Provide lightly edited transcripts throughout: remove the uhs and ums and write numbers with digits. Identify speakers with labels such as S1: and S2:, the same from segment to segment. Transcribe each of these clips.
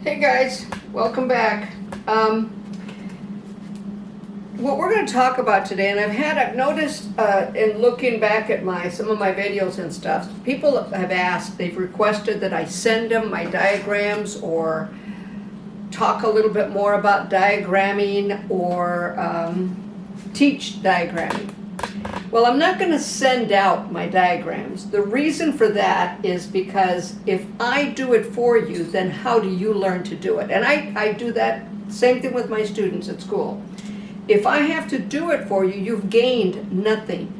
S1: Hey guys, welcome back. What we're going to talk about today, and I've noticed in looking back at some of my videos and stuff, people have asked, they've requested that I send them my diagrams or talk a little bit more about diagramming or teach diagramming. Well, I'm not going to send out my diagrams. The reason for that is because if I do it for you, then how do you learn to do it? And I do that, same thing with my students at school. If I have to do it for you, you've gained nothing.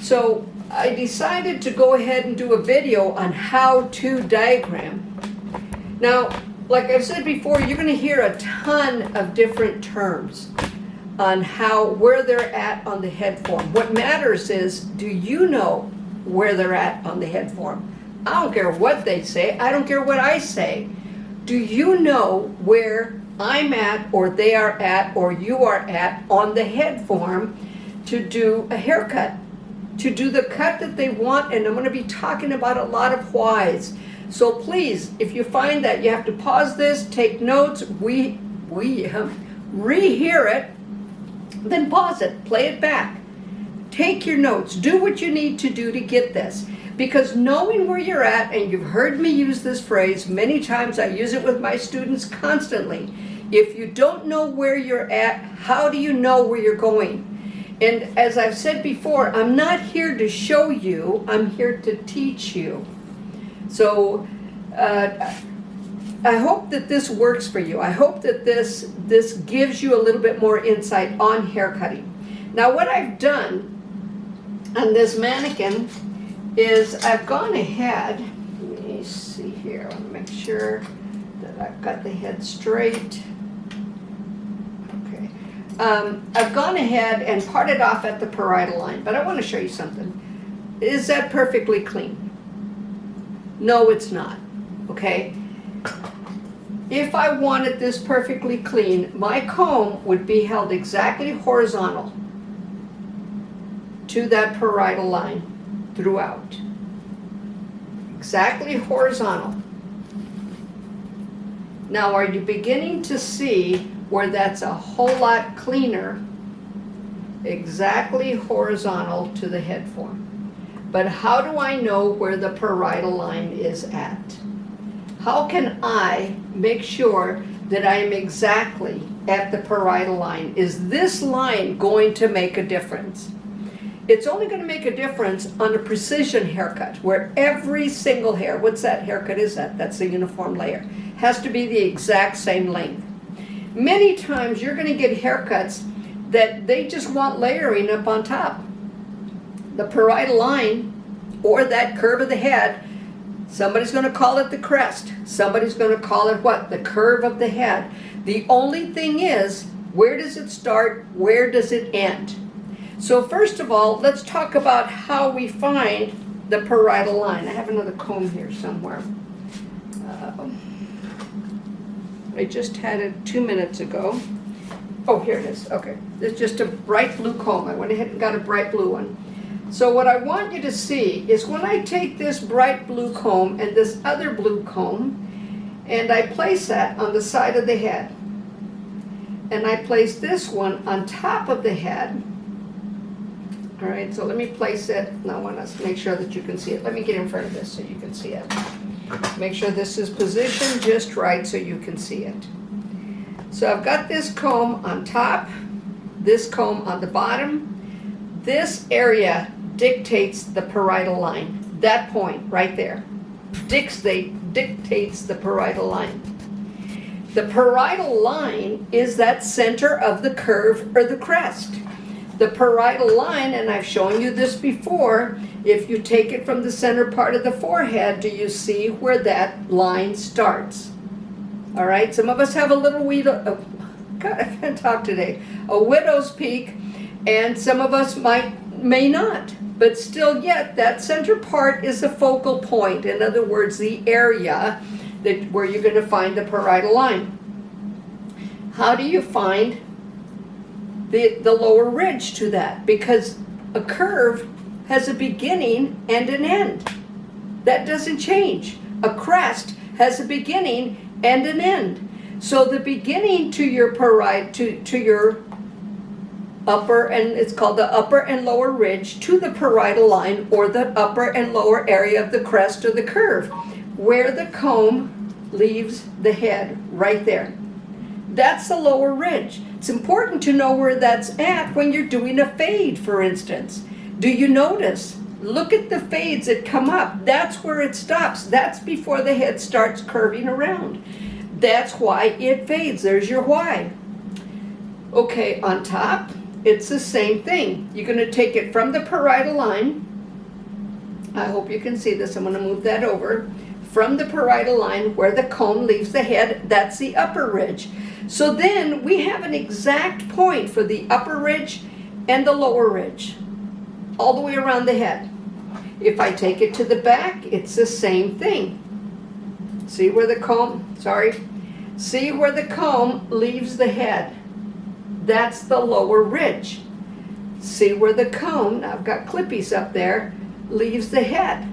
S1: So I decided to go ahead and do a video on how to diagram. Now, like I've said before, you're going to hear a ton of different terms on where they're at on the head form. What matters is, do you know where they're at on the head form? I don't care what they say. I don't care what I say. Do you know where I'm at, or they are at, or you are at on the head form to do a haircut, to do the cut that they want? And I'm going to be talking about a lot of whys. So please, if you find that you have to pause this, take notes, rehear it, then pause it, play it back, take your notes, do what you need to do to get this. Because knowing where you're at, and you've heard me use this phrase many times, I use it with my students constantly. If you don't know where you're at, how do you know where you're going? And as I've said before, I'm not here to show you, I'm here to teach you. So I hope that this works for you. I hope that this gives you a little bit more insight on haircutting. Now, what I've done on this mannequin is I've gone ahead, let me see here, I want to make sure that I've got the head straight. Okay. I've gone ahead and parted off at the parietal line, but I want to show you something. Is that perfectly clean? No, it's not. Okay? If I wanted this perfectly clean, my comb would be held exactly horizontal to that parietal line throughout. Exactly horizontal. Now, are you beginning to see where that's a whole lot cleaner? Exactly horizontal to the head form. But how do I know where the parietal line is at? How can I make sure that I am exactly at the parietal line? Is this line going to make a difference? It's only going to make a difference on a precision haircut, where every single hair, what's that haircut is that? That's the uniform layer. Has to be the exact same length. Many times you're going to get haircuts that they just want layering up on top. The parietal line, or that curve of the head, somebody's going to call it the crest. Somebody's going to call it what? The curve of the head. The only thing is, where does it start? Where does it end? So first of all, let's talk about how we find the parietal line. I have another comb here somewhere. I just had it 2 minutes ago. Oh, here it is. Okay. It's just a bright blue comb. I went ahead and got a bright blue one. So what I want you to see is when I take this bright blue comb and this other blue comb, and I place that on the side of the head, and I place this one on top of the head. All right, so let me place it. Now I want to make sure that you can see it. Let me get in front of this so you can see it. Make sure this is positioned just right so you can see it. So I've got this comb on top, this comb on the bottom. This area dictates the parietal line. That point right there dictates the parietal line. The parietal line is that center of the curve or the crest. The parietal line, and I've shown you this before, if you take it from the center part of the forehead, do you see where that line starts? All right, some of us have a little God, I can't talk today, a widow's peak, and some of us may not, but still yet that center part is the focal point. In other words, the area where you're going to find the parietal line. How do you find the lower ridge to that? Because a curve has a beginning and an end. That doesn't change. A crest has a beginning and an end. So the beginning to your to your upper, and it's called the upper and lower ridge, to the parietal line, or the upper and lower area of the crest or the curve, where the comb leaves the head, right there. That's the lower ridge. It's important to know where that's at when you're doing a fade, for instance. Do you notice? Look at the fades that come up. That's where it stops. That's before the head starts curving around. That's why it fades. There's your why. Okay, on top, it's the same thing. You're going to take it from the parietal line. I hope you can see this. I'm going to move that over. From the parietal line where the comb leaves the head, that's the upper ridge. So then we have an exact point for the upper ridge and the lower ridge, all the way around the head. If I take it to the back, it's the same thing. See where the comb, see where the comb leaves the head. That's the lower ridge. See where the comb, now I've got clippies up there, leaves the head.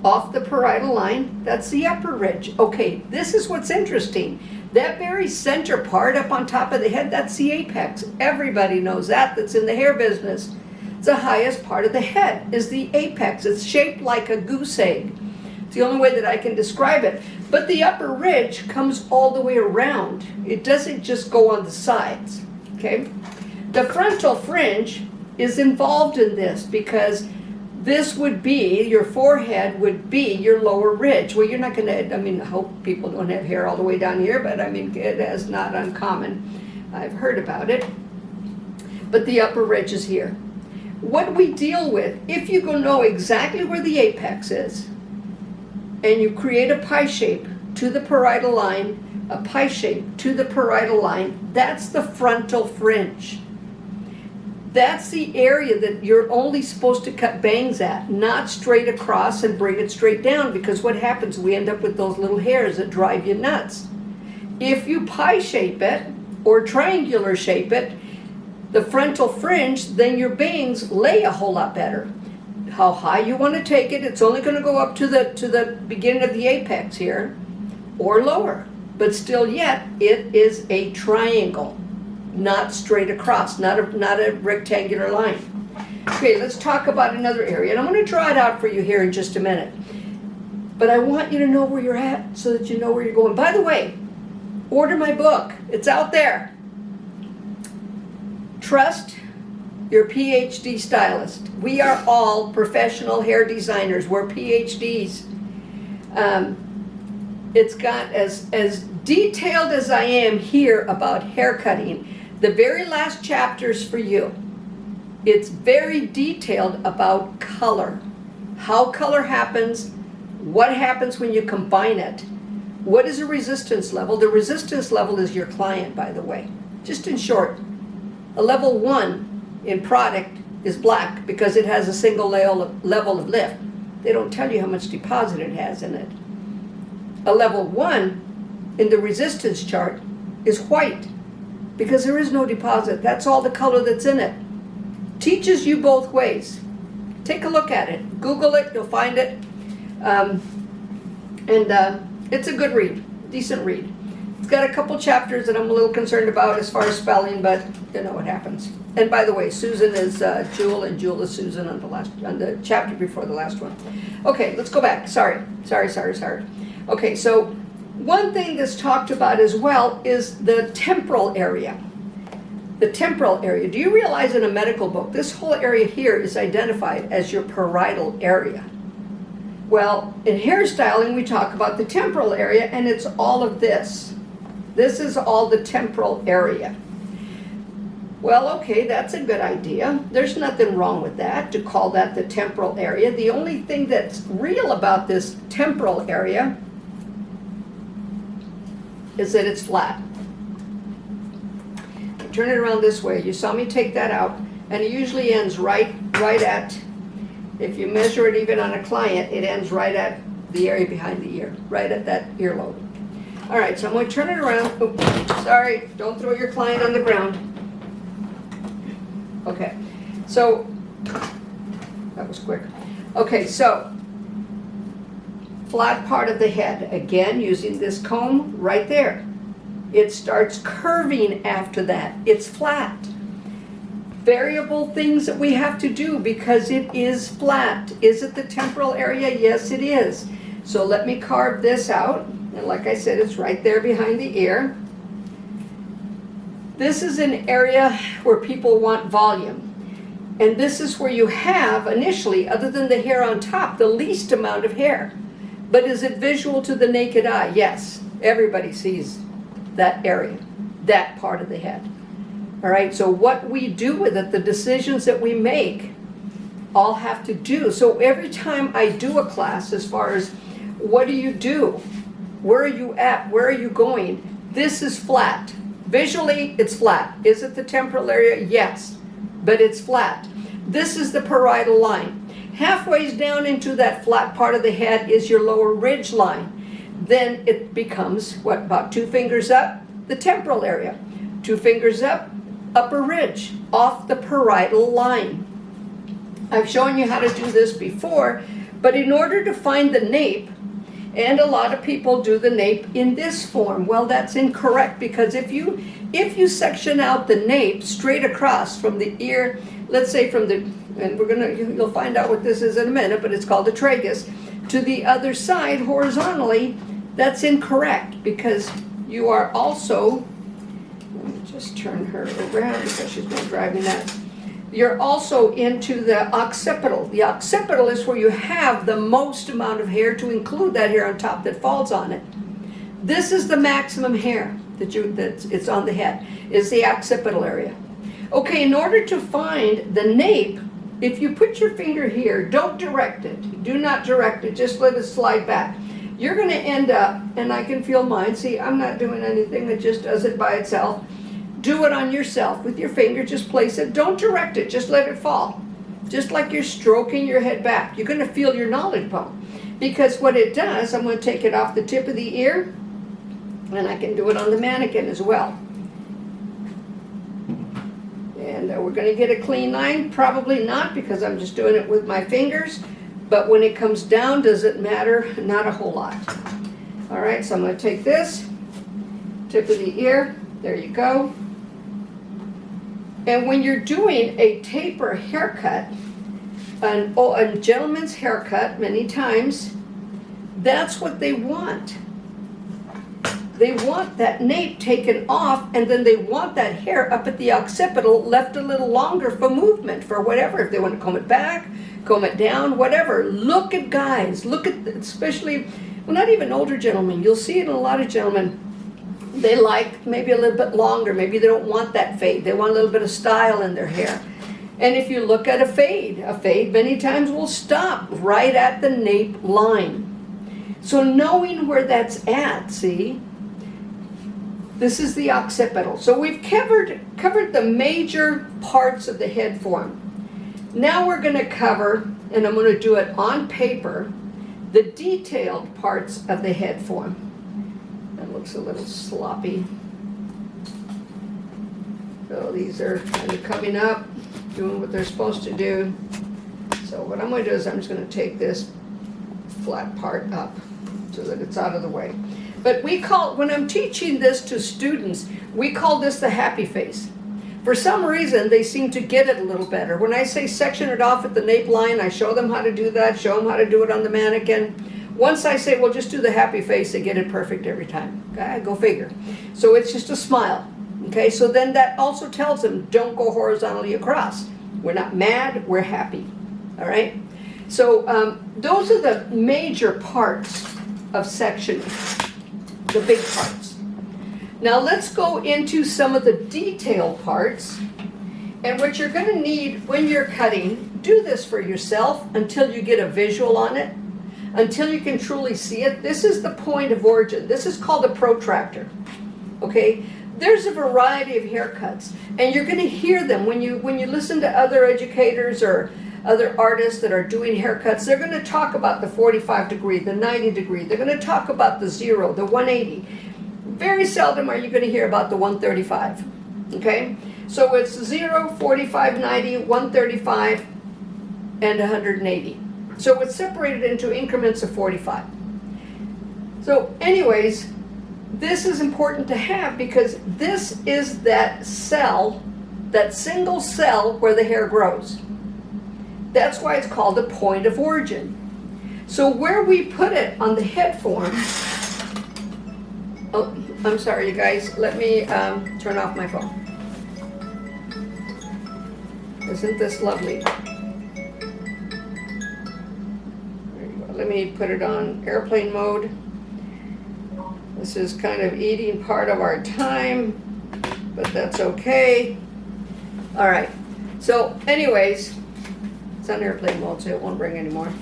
S1: Off the parietal line, that's the upper ridge. Okay, this is what's interesting. That very center part up on top of the head, that's the apex. Everybody knows that that's in the hair business. The highest part of the head is the apex. It's shaped like a goose egg. It's the only way that I can describe it. But the upper ridge comes all the way around. It doesn't just go on the sides, okay? The frontal fringe is involved in this because this would be, your forehead would be your lower ridge. Well, you're not going to, I hope people don't have hair all the way down here, but it is not uncommon. I've heard about it. But the upper ridge is here. What we deal with, if you go know exactly where the apex is, and you create a pie shape to the parietal line, a pie shape to the parietal line, that's the frontal fringe. That's the area that you're only supposed to cut bangs at, not straight across and braid it straight down, because what happens, we end up with those little hairs that drive you nuts. If you pie shape it, or triangular shape it, the frontal fringe, then your bangs lay a whole lot better. How high you want to take it, it's only going to go up to the beginning of the apex here, or lower. But still yet, it is a triangle, not straight across, not a rectangular line. Okay, let's talk about another area, and I'm going to draw it out for you here in just a minute. But I want you to know where you're at so that you know where you're going. By the way, order my book. It's out there. Trust your PhD stylist. We are all professional hair designers. We're PhDs. It's got as detailed as I am here about hair cutting. The very last chapter's for you. It's very detailed about color. How color happens, what happens when you combine it. What is the resistance level? The resistance level is your client, by the way. Just in short. A level 1 in product is black because it has a single level of lift. They don't tell you how much deposit it has in it. A level 1 in the resistance chart is white because there is no deposit. That's all the color that's in it. Teaches you both ways. Take a look at it. Google it, you'll find it. It's a good read, decent read. It's got a couple chapters that I'm a little concerned about as far as spelling, but you know what happens. And by the way, Susan is Jewel, and Jewel is Susan on the chapter before the last one. Okay, let's go back. Sorry. Okay, so one thing that's talked about as well is the temporal area. The temporal area. Do you realize in a medical book, this whole area here is identified as your parietal area? Well, in hairstyling, we talk about the temporal area, and it's all of this. This is all the temporal area. Well, okay, that's a good idea. There's nothing wrong with that, to call that the temporal area. The only thing that's real about this temporal area is that it's flat. Turn it around this way. You saw me take that out, and it usually ends right at, if you measure it even on a client, it ends right at the area behind the ear, right at that earlobe. All right, so I'm going to turn it around. Oops, sorry, don't throw your client on the ground. Okay, so, that was quick. Okay, so, flat part of the head. Again, using this comb right there. It starts curving after that. It's flat. Variable things that we have to do because it is flat. Is it the temporal area? Yes, it is. So let me carve this out. And like I said, it's right there behind the ear. This is an area where people want volume. And this is where you have, initially, other than the hair on top, the least amount of hair. But is it visual to the naked eye? Yes. Everybody sees that area, that part of the head. All right, so what we do with it, the decisions that we make, all have to do. So every time I do a class, as far as what do you do? Where are you at? Where are you going? This is flat. Visually, it's flat. Is it the temporal area? Yes, but it's flat. This is the parietal line. Halfway down into that flat part of the head is your lower ridge line. Then it becomes, what, about 2 fingers up? The temporal area. 2 fingers up, upper ridge, off the parietal line. I've shown you how to do this before, but in order to find the nape, and a lot of people do the nape in this form. Well, that's incorrect, because if you section out the nape straight across from the ear, let's say from the, and you'll find out what this is in a minute, but it's called the tragus, to the other side horizontally, that's incorrect, because you are also, let me just turn her around because she's been driving that. You're also into the occipital. The occipital is where you have the most amount of hair, to include that hair on top that falls on it. This is the maximum hair it's on the head, is the occipital area. Okay, in order to find the nape, if you put your finger here, don't direct it. Do not direct it, just let it slide back. You're going to end up, and I can feel mine. See, I'm not doing anything, it just does it by itself. Do it on yourself with your finger, just place it. Don't direct it, just let it fall. Just like you're stroking your head back. You're going to feel your knowledge bone. Because what it does, I'm going to take it off the tip of the ear, and I can do it on the mannequin as well. And we're going to get a clean line. Probably not, because I'm just doing it with my fingers. But when it comes down, does it matter? Not a whole lot. All right, so I'm going to take this, tip of the ear. There you go. And when you're doing a taper haircut, a gentleman's haircut, many times, that's what they want. They want that nape taken off, and then they want that hair up at the occipital left a little longer for movement, for whatever. If they want to comb it back, comb it down, whatever. Look at guys. Look at, especially, well, not even older gentlemen. You'll see it in a lot of gentlemen. They like maybe a little bit longer. Maybe they don't want that fade. They want a little bit of style in their hair. And if you look at a fade many times will stop right at the nape line. So knowing where that's at, see, this is the occipital. So we've covered the major parts of the head form. Now we're going to cover, and I'm going to do it on paper, the detailed parts of the head form. That looks a little sloppy. So these are kind of coming up, doing what they're supposed to do. So what I'm going to do is I'm just going to take this flat part up so that it's out of the way. But when I'm teaching this to students, we call this the happy face. For some reason, they seem to get it a little better. When I say section it off at the nape line, I show them how to do that, show them how to do it on the mannequin. Once I say, well, just do the happy face, they get it perfect every time. Okay, go figure. So it's just a smile. Okay, so then that also tells them, don't go horizontally across. We're not mad, we're happy. All right? So those are the major parts of sectioning, the big parts. Now let's go into some of the detailed parts. And what you're going to need when you're cutting, do this for yourself until you get a visual on it. Until you can truly see it. This is the point of origin. This is called a protractor. Okay? There's a variety of haircuts, and you're going to hear them when you listen to other educators or other artists that are doing haircuts. They're going to talk about the 45 degree, the 90 degree. They're going to talk about the 0, the 180. Very seldom are you going to hear about the 135. Okay? So it's 0, 45, 90, 135, and 180. So it's separated into increments of 45. So anyways, this is important to have because this is that cell, that single cell where the hair grows. That's why it's called a point of origin. So where we put it on the head form, oh, I'm sorry you guys, let me turn off my phone. Isn't this lovely? There you go. Let me put it on airplane mode. This is kind of eating part of our time, but that's okay. All right, so anyways, it's on airplane mode, so it won't ring anymore.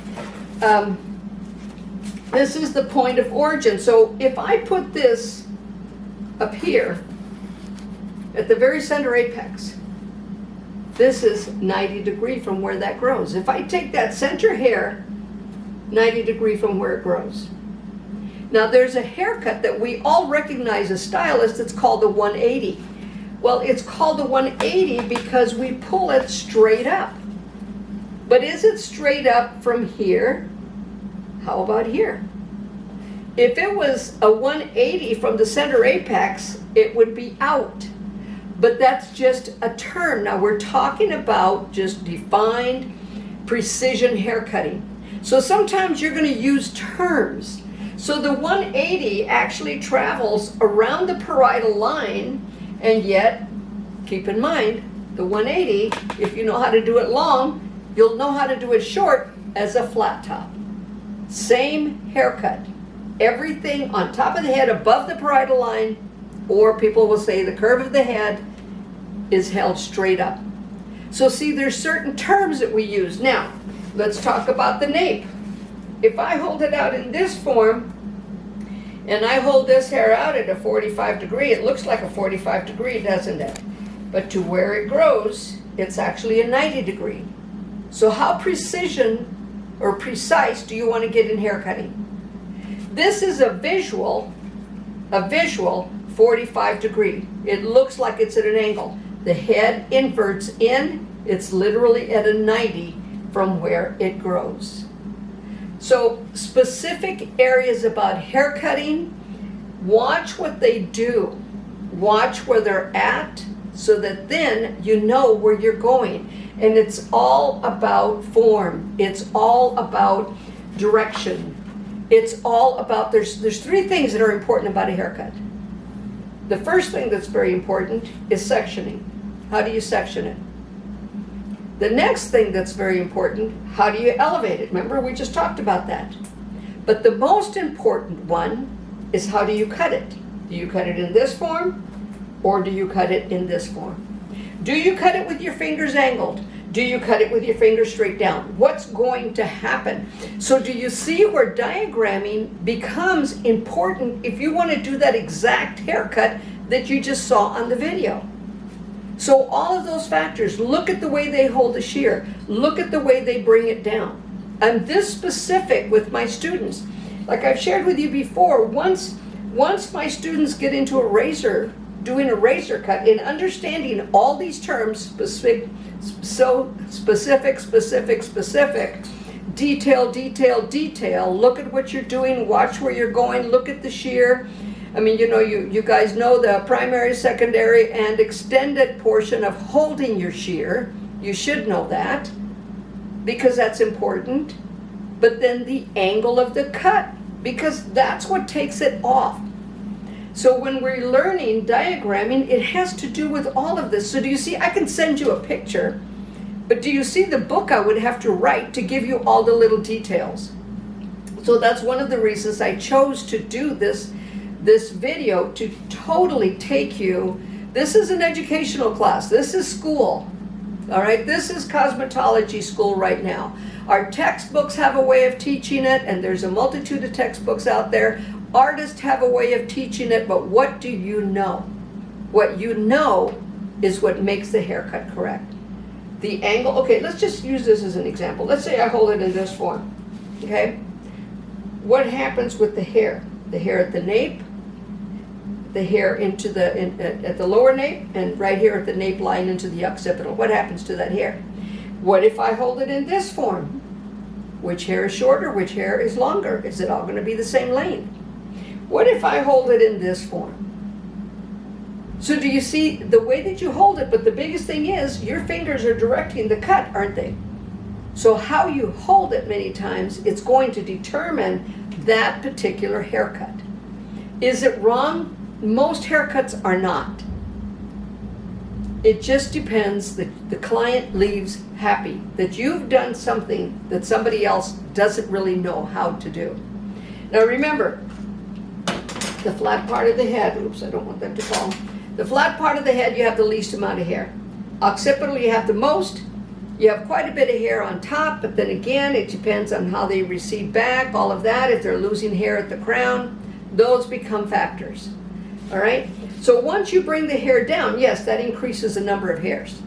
S1: This is the point of origin. So if I put this up here at the very center apex, this is 90 degree from where that grows. If I take that center hair, 90 degree from where it grows. Now there's a haircut that we all recognize as stylists, it's called the 180. Well, it's called the 180 because we pull it straight up. But is it straight up from here? How about here? If it was a 180 from the center apex, it would be out. But that's just a term. Now we're talking about just defined precision haircutting. So sometimes you're going to use terms. So the 180 actually travels around the parietal line, and yet, keep in mind, the 180, if you know how to do it long, you'll know how to do it short as a flat top. Same haircut. Everything on top of the head above the parietal line, or people will say the curve of the head is held straight up. So see, there's certain terms that we use. Now, let's talk about the nape. If I hold it out in this form, and I hold this hair out at a 45 degree, it looks like a 45 degree, doesn't it? But to where it grows, it's actually a 90 degree. So how precision or precise do you want to get in haircutting? This is a visual 45 degree. It looks like it's at an angle. The head inverts in, it's literally at a 90 from where it grows. So specific areas about haircutting, watch what they do. Watch where they're at so that then you know where you're going. And it's all about form. It's all about direction. It's all about, there's three things that are important about a haircut. The first thing that's very important is sectioning. How do you section it? The next thing that's very important, how do you elevate it? Remember, we just talked about that. But the most important one is how do you cut it? Do you cut it in this form or do you cut it in this form? Do you cut it with your fingers angled? Do you cut it with your fingers straight down? What's going to happen? So do you see where diagramming becomes important if you want to do that exact haircut that you just saw on the video? So all of those factors, look at the way they hold the shear, look at the way they bring it down. I'm this specific with my students. Like I've shared with you before, once my students get into a razor, doing a razor cut, and understanding all these terms, specific, detail, look at what you're doing, watch where you're going, look at the shear. I mean, you know, you guys know the primary, secondary, and extended portion of holding your shear. You should know that because that's important. But then the angle of the cut, because that's what takes it off. So when we're learning diagramming, it has to do with all of this. So do you see, I can send you a picture, but do you see the book I would have to write to give you all the little details? So that's one of the reasons I chose to do this video, to totally take you. This is an educational class. This is school. All right, this is cosmetology school right now. Our textbooks have a way of teaching it, and there's a multitude of textbooks out there. Artists have a way of teaching it, but what do you know? What you know is what makes the haircut correct. The angle, okay, let's just use this as an example. Let's say I hold it in this form, okay? What happens with the hair? The hair at the nape, the hair into at the lower nape, and right here at the nape line into the occipital. What happens to that hair? What if I hold it in this form? Which hair is shorter? Which hair is longer? Is it all going to be the same length? What if I hold it in this form? So do you see the way that you hold it? But the biggest thing is your fingers are directing the cut, aren't they? So how you hold it many times, it's going to determine that particular haircut. Is it wrong? Most haircuts are not. It just depends that the client leaves happy, that you've done something that somebody else doesn't really know how to do. Now remember, the flat part of the head, oops, I don't want that to fall. The flat part of the head, you have the least amount of hair. Occipital, you have the most. You have quite a bit of hair on top, but then again, it depends on how they recede back, all of that. If they're losing hair at the crown, those become factors. All right? So once you bring the hair down, yes, that increases the number of hairs.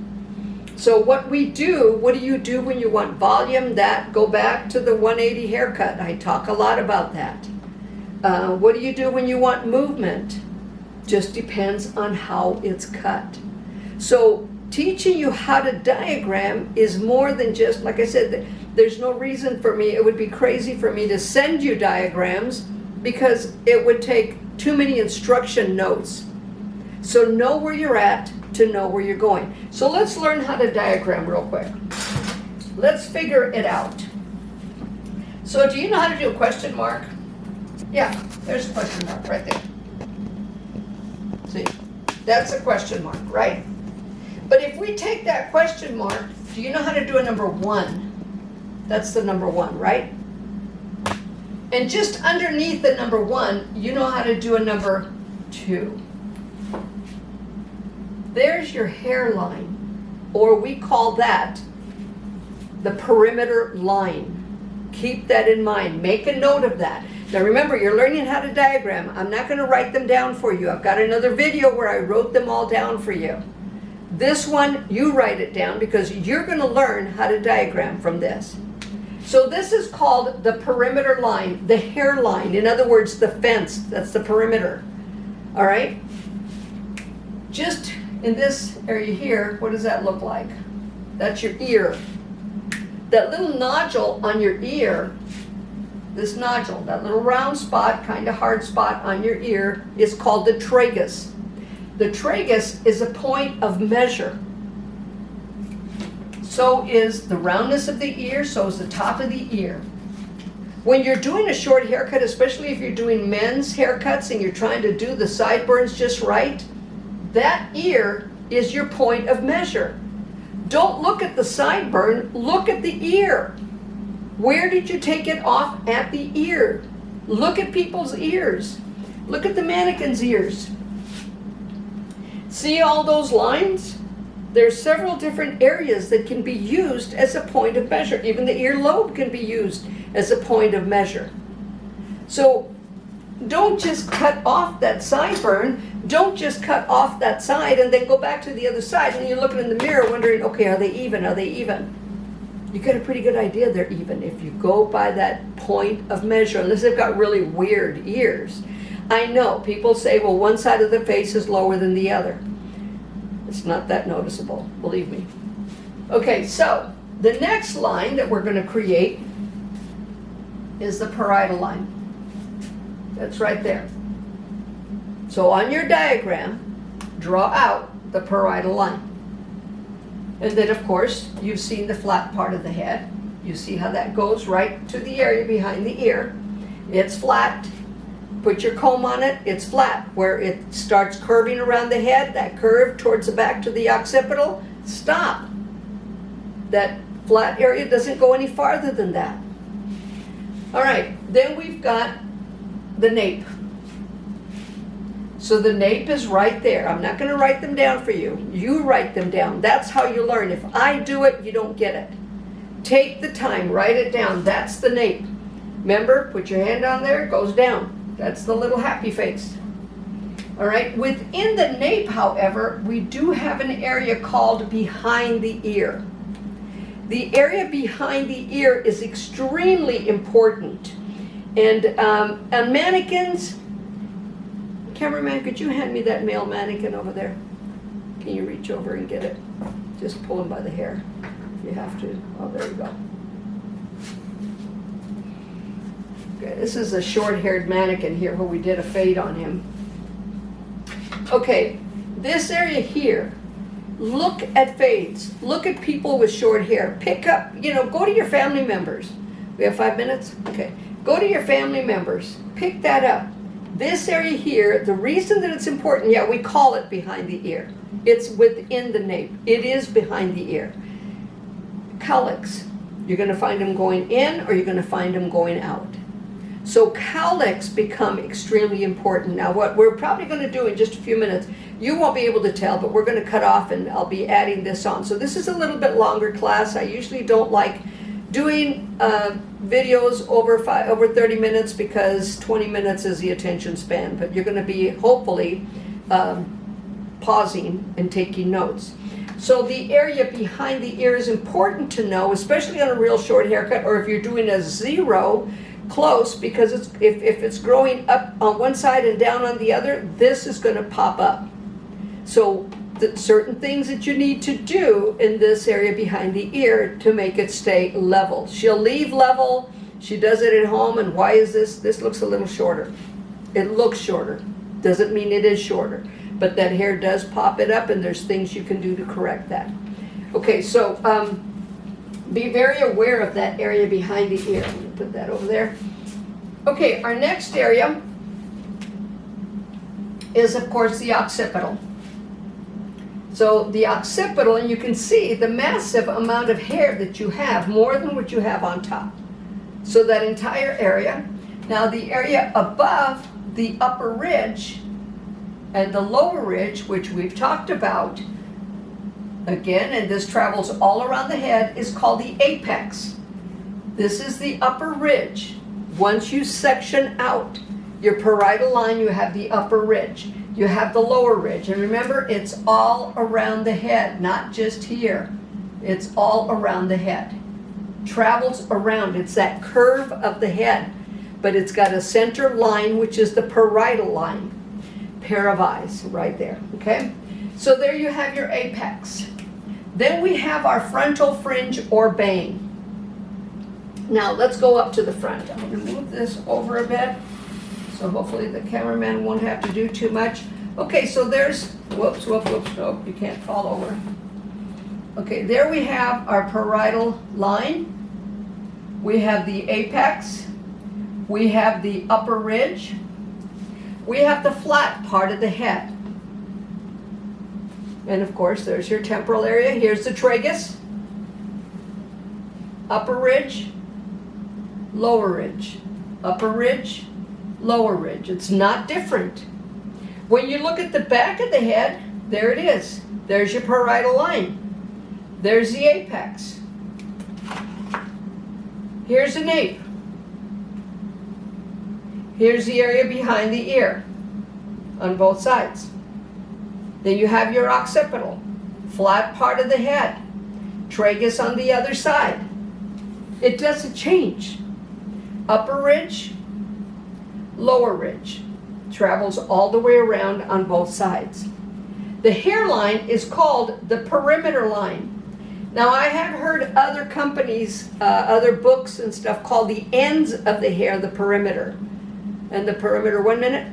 S1: So what do you do when you want volume? Go back to the 180 haircut. I talk a lot about that. What do you do when you want movement? Just depends on how it's cut. So teaching you how to diagram is more than just, like I said, there's no reason for me, it would be crazy for me to send you diagrams because it would take too many instruction notes. So know where you're at to know where you're going. So let's learn how to diagram real quick. Let's figure it out. So do you know how to do a question mark? Yeah, there's a question mark right there. See, that's a question mark, right? But if we take that question mark, do you know how to do a number 1? That's the number 1, right? And just underneath the number 1, you know how to do a number 2. There's your hairline, or we call that the perimeter line. Keep that in mind. Make a note of that. Now remember, you're learning how to diagram. I'm not going to write them down for you. I've got another video where I wrote them all down for you. This one, you write it down because you're going to learn how to diagram from this. So this is called the perimeter line, the hairline. In other words, the fence. That's the perimeter. All right? Just in this area here, what does that look like? That's your ear. That little nodule on your ear, this nodule, that little round spot, kind of hard spot on your ear, is called the tragus. The tragus is a point of measure. So is the roundness of the ear, so is the top of the ear. When you're doing a short haircut, especially if you're doing men's haircuts and you're trying to do the sideburns just right, that ear is your point of measure. Don't look at the sideburn, look at the ear. Where did you take it off at the ear? Look at people's ears. Look at the mannequin's ears. See all those lines? There's several different areas that can be used as a point of measure. Even the earlobe can be used as a point of measure. So don't just cut off that sideburn. Don't just cut off that side and then go back to the other side and you're looking in the mirror wondering, okay, are they even? Are they even? You get a pretty good idea they're even if you go by that point of measure, unless they've got really weird ears. I know people say, well, one side of the face is lower than the other. It's not that noticeable, believe me. Okay, so the next line that we're going to create is the parietal line. That's right there. So on your diagram, draw out the parietal line. And then, of course, you've seen the flat part of the head. You see how that goes right to the area behind the ear. It's flat. Put your comb on it, it's flat. Where it starts curving around the head, that curve towards the back to the occipital, stop. That flat area doesn't go any farther than that. All right, then we've got the nape. So the nape is right there. I'm not going to write them down for you. You write them down. That's how you learn. If I do it, you don't get it. Take the time, write it down. That's the nape. Remember, put your hand on there, it goes down. That's the little happy face. All right, within the nape, however, we do have an area called behind the ear. The area behind the ear is extremely important. And on mannequins, cameraman, could you hand me that male mannequin over there? Can you reach over and get it? Just pull him by the hair if you have to. Oh, there you go. Okay, this is a short-haired mannequin here who we did a fade on him. Okay, this area here, look at fades. Look at people with short hair. Pick up, go to your family members. We have 5 minutes? Okay. Go to your family members. Pick that up. This area here, the reason that it's important, yeah, we call it behind the ear. It's within the nape. It is behind the ear. Cowlicks. You're going to find them going in or you're going to find them going out. So cowlicks become extremely important. Now what we're probably going to do in just a few minutes, you won't be able to tell, but we're going to cut off and I'll be adding this on. So this is a little bit longer class. I usually don't like doing videos over 30 minutes because 20 minutes is the attention span, but you're going to be hopefully pausing and taking notes. So the area behind the ear is important to know, especially on a real short haircut, or if you're doing a zero close, because if it's growing up on one side and down on the other, this is going to pop up. So certain things that you need to do in this area behind the ear to make it stay level. She'll leave level. She does it at home, and why is this? This looks a little shorter. It looks shorter. Doesn't mean it is shorter. But that hair does pop it up, and there's things you can do to correct that. Okay, so be very aware of that area behind the ear. I'm going to put that over there. Okay, our next area is, of course, the occipital. So the occipital, and you can see the massive amount of hair that you have, more than what you have on top. So that entire area. Now the area above the upper ridge and the lower ridge, which we've talked about, again, and this travels all around the head, is called the apex. This is the upper ridge. Once you section out your parietal line, you have the upper ridge. You have the lower ridge. And remember, it's all around the head, not just here. It's all around the head. Travels around. It's that curve of the head. But it's got a center line, which is the parietal line. Pair of eyes right there, okay? So there you have your apex. Then we have our frontal fringe or bang. Now let's go up to the front. I'm going to move this over a bit, so hopefully the cameraman won't have to do too much. Okay, so there's, whoops, nope, you can't fall over. Okay, there we have our parietal line. We have the apex. We have the upper ridge. We have the flat part of the head. And of course, there's your temporal area. Here's the tragus. Upper ridge, lower ridge. Upper ridge, lower ridge. It's not different. When you look at the back of the head, there it is. There's your parietal line. There's the apex. Here's the nape. Here's the area behind the ear on both sides. Then you have your occipital, flat part of the head, tragus on the other side. It doesn't change. Upper ridge, lower ridge. Travels all the way around on both sides. The hairline is called the perimeter line. Now I have heard other companies, other books and stuff call the ends of the hair the perimeter. And the perimeter, 1 minute?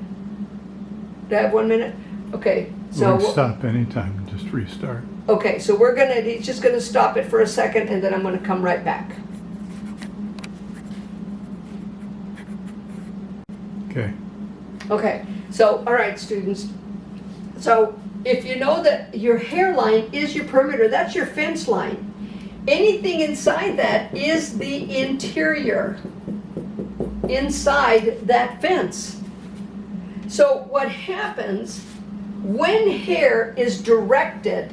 S1: Do I have 1 minute? Okay, so
S2: we'll stop anytime and just restart.
S1: Okay, so he's just gonna stop it for a second and then I'm gonna come right back.
S2: Okay.
S1: Okay, so, all right, students. So, if you know that your hairline is your perimeter, that's your fence line. Anything inside that is the interior, inside that fence. So, what happens when hair is directed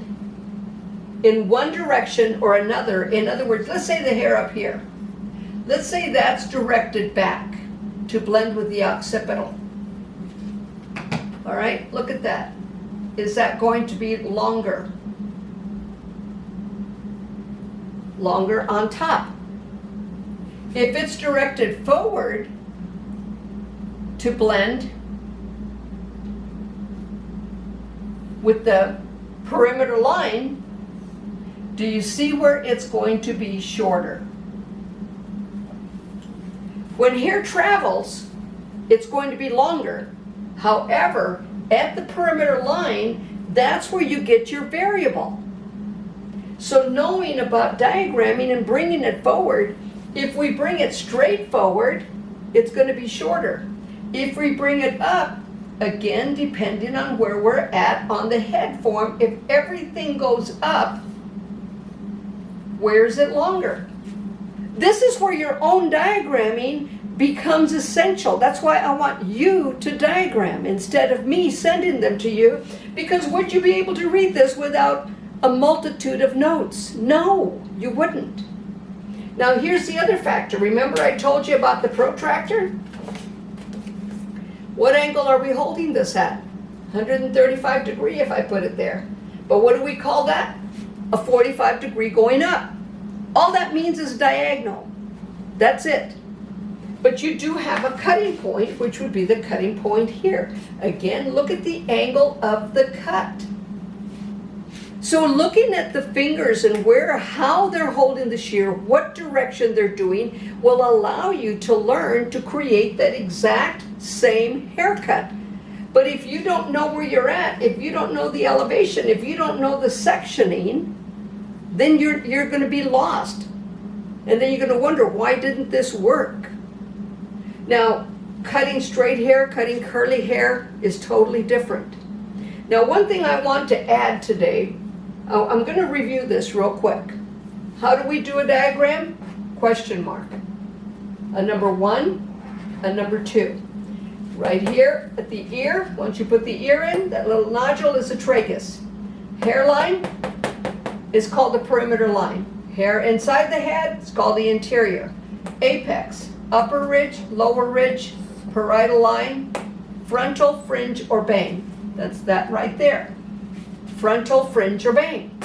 S1: in one direction or another, in other words, let's say the hair up here. Let's say that's directed back to blend with the occipital. All right, look at that. Is that going to be longer? Longer on top. If it's directed forward to blend with the perimeter line, do you see where it's going to be shorter? When hair travels, it's going to be longer. However, at the perimeter line, that's where you get your variable. So knowing about diagramming and bringing it forward, if we bring it straight forward, it's going to be shorter. If we bring it up, again, depending on where we're at on the head form, if everything goes up, where's it longer? This is where your own diagramming becomes essential. That's why I want you to diagram instead of me sending them to you, because would you be able to read this without a multitude of notes? No, you wouldn't. Now here's the other factor. Remember I told you about the protractor? What angle are we holding this at? 135 degree if I put it there. But what do we call that? A 45 degree going up. All that means is diagonal. That's it. But you do have a cutting point, which would be the cutting point here. Again, look at the angle of the cut. So looking at the fingers and how they're holding the shear, what direction they're doing, will allow you to learn to create that exact same haircut. But if you don't know where you're at, if you don't know the elevation, if you don't know the sectioning, then you're going to be lost. And then you're going to wonder, why didn't this work? Now, cutting straight hair, cutting curly hair is totally different. Now, one thing I want to add today, I'm going to review this real quick. How do we do a diagram? Question mark. A number 1, a number 2. Right here at the ear, once you put the ear in, that little nodule is a tragus. Hairline is called the perimeter line. Hair inside the head is called the interior. Apex, upper ridge, lower ridge, parietal line, frontal, fringe, or bang. That's that right there. Frontal, fringe, or bang.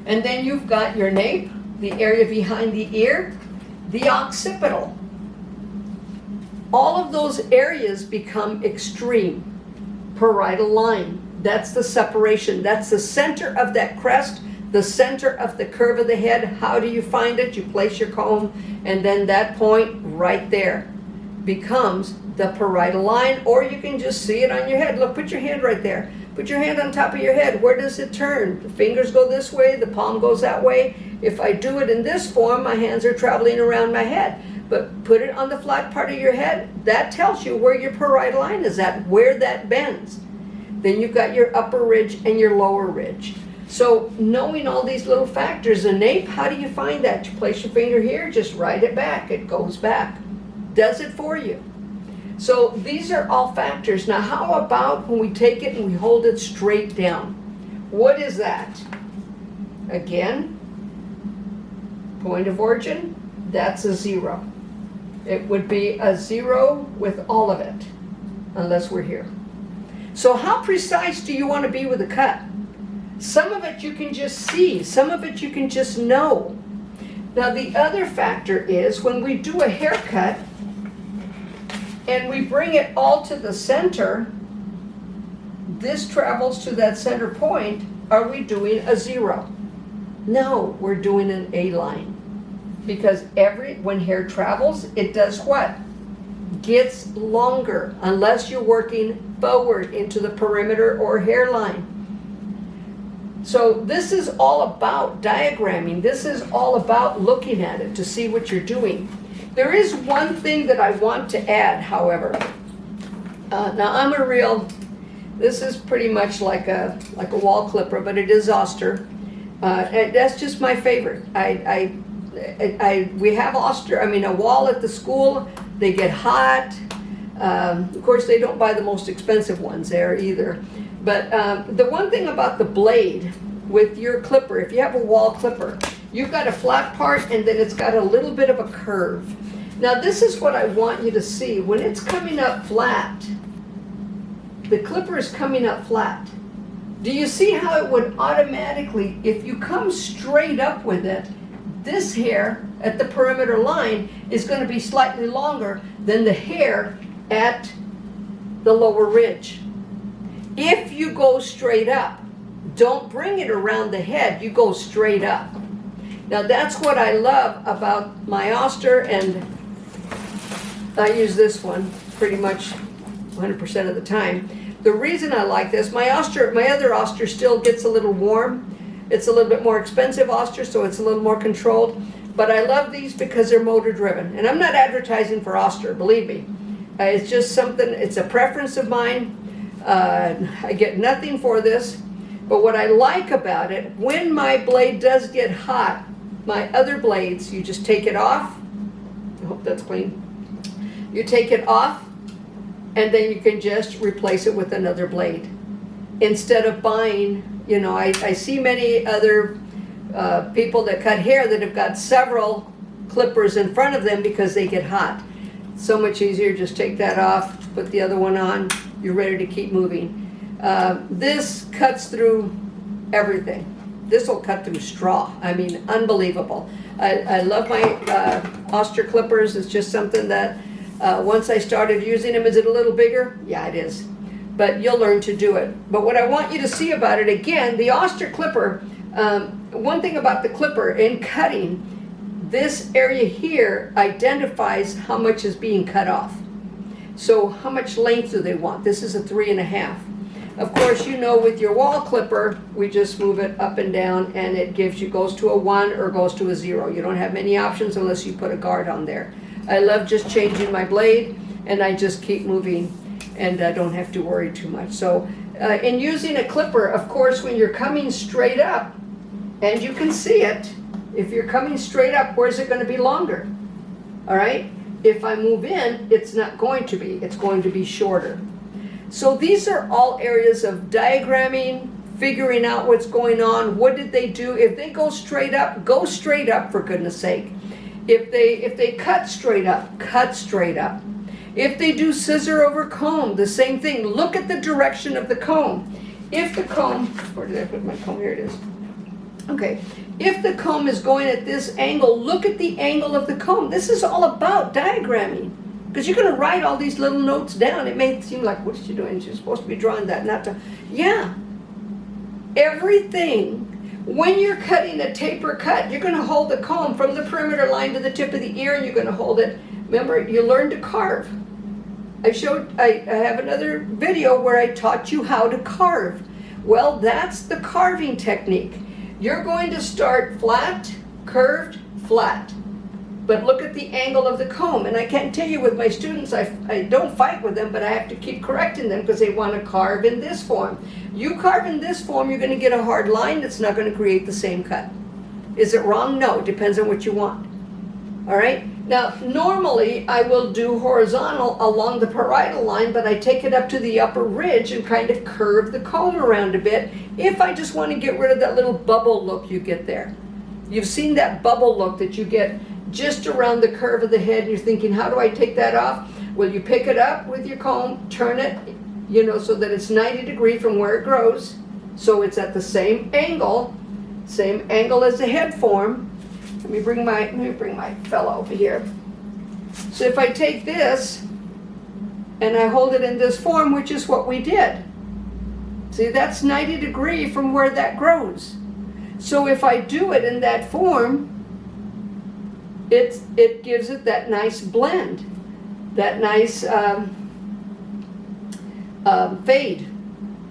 S1: And then you've got your nape, the area behind the ear, the occipital. All of those areas become extreme. Parietal line, that's the separation. That's the center of that crest, the center of the curve of the head. How do you find it? You place your comb, and then that point right there becomes the parietal line, or you can just see it on your head. Look, put your hand right there. Put your hand on top of your head. Where does it turn? The fingers go this way, the palm goes that way. If I do it in this form, my hands are traveling around my head. But put it on the flat part of your head. That tells you where your parietal line is at, where that bends. Then you've got your upper ridge and your lower ridge. So knowing all these little factors, a nape, how do you find that? You place your finger here, just write it back. It goes back. Does it for you. So these are all factors. Now how about when we take it and we hold it straight down? What is that? Again, point of origin, that's a 0. It would be a 0 with all of it, unless we're here. So how precise do you want to be with a cut? Some of it you can just see, some of it you can just know. Now the other factor is when we do a haircut and we bring it all to the center, this travels to that center point, are we doing a 0? No, we're doing an A line. Because when hair travels, it does what? Gets longer, unless you're working forward into the perimeter or hairline. So this is all about diagramming. This is all about looking at it to see what you're doing. There is one thing that I want to add, however. Now this is pretty much like a wall clipper, but it is Oster. And that's just my favorite. We have a wall at the school. They get hot. Of course, they don't buy the most expensive ones there either. But the one thing about the blade with your clipper, if you have a wall clipper, you've got a flat part and then it's got a little bit of a curve. Now this is what I want you to see. When it's coming up flat, the clipper is coming up flat. Do you see how it would automatically, if you come straight up with it, this hair at the perimeter line is going to be slightly longer than the hair at the lower ridge. If you go straight up, don't bring it around the head, you go straight up. Now that's what I love about my Oster and I use this one pretty much 100% of the time. The reason I like this, my other Oster still gets a little warm. It's a little bit more expensive Oster, so it's a little more controlled. But I love these because they're motor driven. And I'm not advertising for Oster, believe me. It's just something, it's a preference of mine. I get nothing for this. But what I like about it, when my blade does get hot, my other blades, you just take it off. I hope that's clean. You take it off, and then you can just replace it with another blade. Instead of buying, you know, I see many other people that cut hair that have got several clippers in front of them because they get hot. So much easier, just take that off, put the other one on, you're ready to keep moving. This cuts through everything. This will cut through straw. I mean, unbelievable. I love my Oster clippers. It's just something that once I started using them, is it a little bigger? Yeah, it is. But you'll learn to do it. But what I want you to see about it, again, the Oster clipper, one thing about the clipper in cutting, this area here identifies how much is being cut off. So how much length do they want? This is a 3.5. Of course, you know, with your wall clipper, we just move it up and down, and it goes to a 1 or goes to a 0. You don't have many options unless you put a guard on there. I love just changing my blade, and I just keep moving, and I don't have to worry too much. So in using a clipper, of course, when you're coming straight up, and you can see it, if you're coming straight up, where's it going to be longer? All right? If I move in, it's not going to be. It's going to be shorter. So these are all areas of diagramming, figuring out what's going on. What did they do? If they go straight up for goodness sake. If they cut straight up, cut straight up. If they do scissor over comb, the same thing. Look at the direction of the comb. If the comb, where did I put my comb? Here it is. Okay. If the comb is going at this angle, look at the angle of the comb. This is all about diagramming. Because you're going to write all these little notes down. It may seem like, what is she doing? She's supposed to be drawing that, not to. Yeah. Everything. When you're cutting a taper cut, you're going to hold the comb from the perimeter line to the tip of the ear, and you're going to hold it. Remember, you learn to carve. I have another video where I taught you how to carve. Well, that's the carving technique. You're going to start flat, curved, flat. But look at the angle of the comb. And I can't tell you with my students, I don't fight with them, but I have to keep correcting them because they want to carve in this form. You carve in this form, you're going to get a hard line that's not going to create the same cut. Is it wrong? No, it depends on what you want. All right? Now, normally I will do horizontal along the parietal line, but I take it up to the upper ridge and kind of curve the comb around a bit if I just want to get rid of that little bubble look you get there. You've seen that bubble look that you get just around the curve of the head. You're thinking, how do I take that off? Well, you pick it up with your comb, turn it, you know, so that it's 90 degrees from where it grows. So it's at the same angle as the head form. Let me bring my fella over here. So if I take this and I hold it in this form, which is what we did. See, that's 90 degrees from where that grows. So if I do it in that form, it gives it that nice blend, that nice fade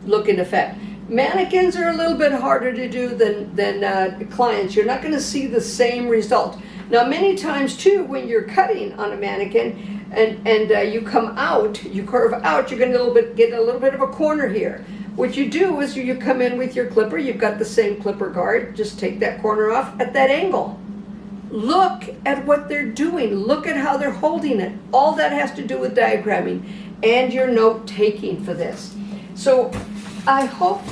S1: looking effect. Mannequins are a little bit harder to do than clients. You're not going to see the same result. Now, many times too, when you're cutting on a mannequin and you come out, you curve out, you're going to get a little bit of a corner here. What you do is you come in with your clipper. You've got the same clipper guard. Just take that corner off at that angle. Look at what they're doing. Look at how they're holding it. All that has to do with diagramming and your note taking for this. So I hope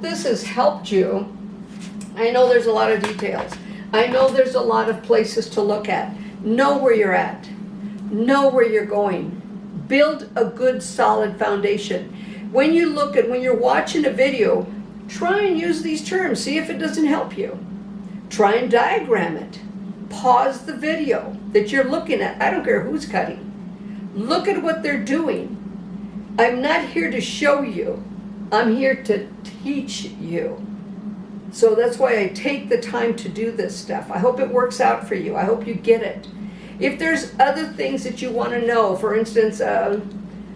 S1: this has helped you. I know there's a lot of details. I know there's a lot of places to look at. Know where you're at. Know where you're going. Build a good solid foundation. When you're watching a video, try and use these terms. See if it doesn't help you. Try and diagram it. Pause the video that you're looking at. I don't care who's cutting. Look at what they're doing. I'm not here to show you. I'm here to teach you. So that's why I take the time to do this stuff. I hope it works out for you. I hope you get it. If there's other things that you want to know, for instance,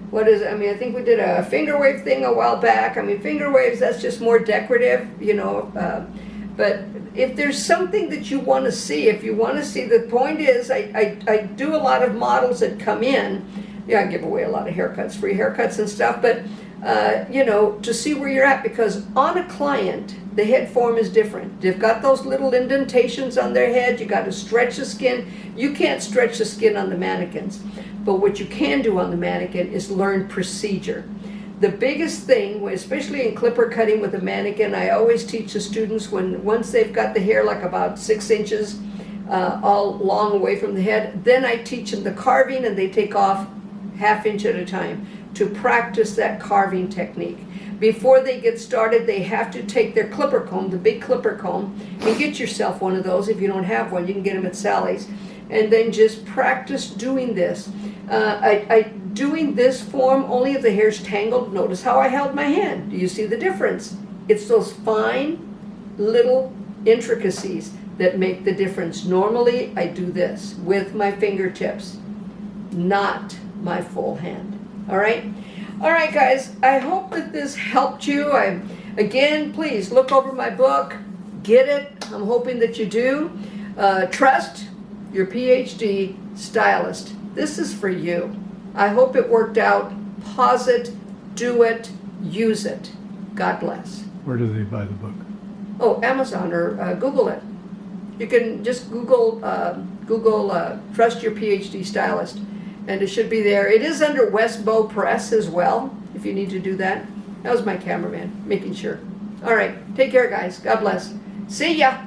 S1: what is, I mean, I think we did a finger wave thing a while back. I mean, finger waves, that's just more decorative, you know, but if there's something that you want to see, if you want to see, the point is, I do a lot of models that come in. Yeah, I give away a lot of haircuts, free haircuts and stuff, but, you know, to see where you're at, because on a client, the head form is different. They've got those little indentations on their head. You got to stretch the skin. You can't stretch the skin on the mannequins, but what you can do on the mannequin is learn procedure. The biggest thing, especially in clipper cutting with a mannequin, I always teach the students once they've got the hair like about 6 inches all long away from the head, then I teach them the carving, and they take off 1/2 inch at a time to practice that carving technique. Before they get started, they have to take their clipper comb, the big clipper comb, and get yourself one of those. If you don't have one, you can get them at Sally's, and then just practice doing this. Doing this form only if the hair's tangled. Notice how I held my hand. Do you see the difference? It's those fine little intricacies that make the difference. Normally, I do this with my fingertips, not my full hand. All right? All right, guys, I hope that this helped you. Again, please look over my book, get it. I'm hoping that you do. Trust your PhD stylist. This is for you. I hope it worked out. Pause it, do it, use it. God bless.
S2: Where do they buy the book?
S1: Oh, Amazon or Google it. You can just Google Trust Your PhD Stylist, and it should be there. It is under Westbow Press as well, if you need to do that. That was my cameraman, making sure. All right, take care, guys. God bless. See ya.